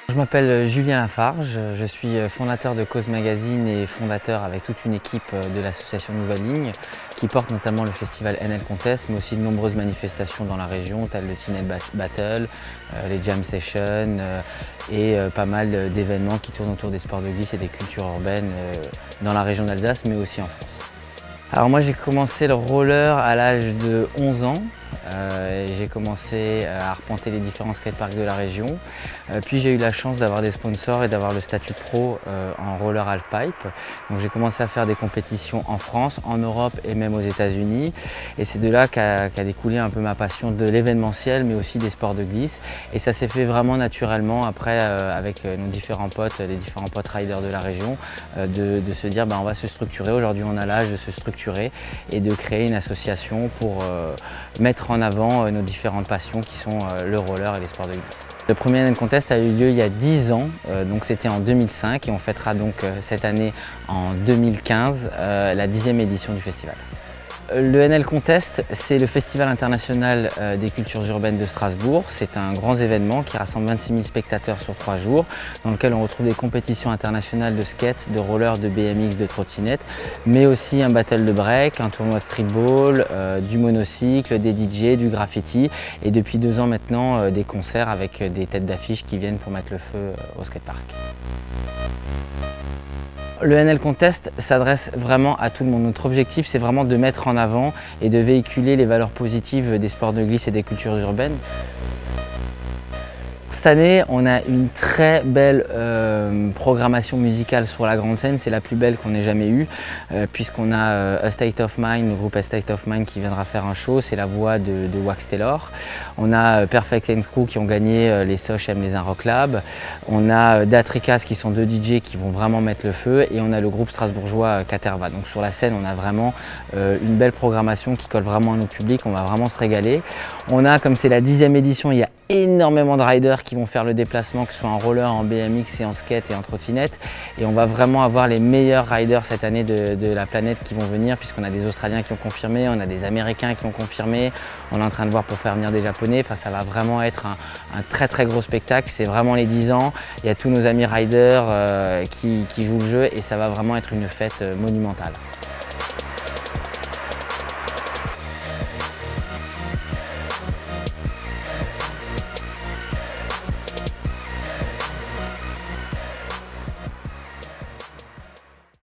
Je m'appelle Julien Lafarge, je suis fondateur de Cause Magazine et fondateur avec toute une équipe de l'association Nouvelle Ligne qui porte notamment le festival NL Contest mais aussi de nombreuses manifestations dans la région telles le Teenage Battle, les Jam Sessions et pas mal d'événements qui tournent autour des sports de glisse et des cultures urbaines dans la région d'Alsace mais aussi en France. Alors moi j'ai commencé le roller à l'âge de 11 ans. J'ai commencé à arpenter les différents skateparks de la région. Puis j'ai eu la chance d'avoir des sponsors et d'avoir le statut pro en roller halfpipe. Donc j'ai commencé à faire des compétitions en France, en Europe et même aux États-Unis. Et c'est de là qu'a découlé un peu ma passion de l'événementiel mais aussi des sports de glisse. Et ça s'est fait vraiment naturellement après avec nos différents potes, les différents potes riders de la région, de se dire on va se structurer. Aujourd'hui on a l'âge de se structurer et de créer une association pour mettre en avant nos différentes passions qui sont le roller et les sports de glisse. Le premier NL Contest a eu lieu il y a 10 ans, donc c'était en 2005 et on fêtera donc cette année en 2015 la 10e édition du festival. Le NL Contest, c'est le Festival international des cultures urbaines de Strasbourg. C'est un grand événement qui rassemble 26 000 spectateurs sur 3 jours, dans lequel on retrouve des compétitions internationales de skate, de roller, de BMX, de trottinette, mais aussi un battle de break, un tournoi de streetball, du monocycle, des DJ, du graffiti et depuis 2 ans maintenant des concerts avec des têtes d'affiche qui viennent pour mettre le feu au skatepark. Le NL Contest s'adresse vraiment à tout le monde. Notre objectif, c'est vraiment de mettre en avant et de véhiculer les valeurs positives des sports de glisse et des cultures urbaines. Cette année, on a une très belle programmation musicale sur la grande scène. C'est la plus belle qu'on ait jamais eue, puisqu'on a A State of Mind, le groupe A State of Mind qui viendra faire un show. C'est la voix de Wax Taylor. On a Perfect Lane Crew qui ont gagné les Soch Aiment les Un Rock Lab. On a Datricas qui sont 2 DJ qui vont vraiment mettre le feu. Et on a le groupe strasbourgeois Caterva. Donc sur la scène, on a vraiment une belle programmation qui colle vraiment à nos publics. On va vraiment se régaler. On a, comme c'est la 10e édition, il y a énormément de riders qui vont faire le déplacement, que ce soit en roller, en BMX et en skate et en trottinette. Et on va vraiment avoir les meilleurs riders cette année de la planète qui vont venir, puisqu'on a des Australiens qui ont confirmé, on a des Américains qui ont confirmé, on est en train de voir pour faire venir des Japonais. Enfin, ça va vraiment être un très gros spectacle. C'est vraiment les 10 ans. Il y a tous nos amis riders qui jouent le jeu et ça va vraiment être une fête monumentale.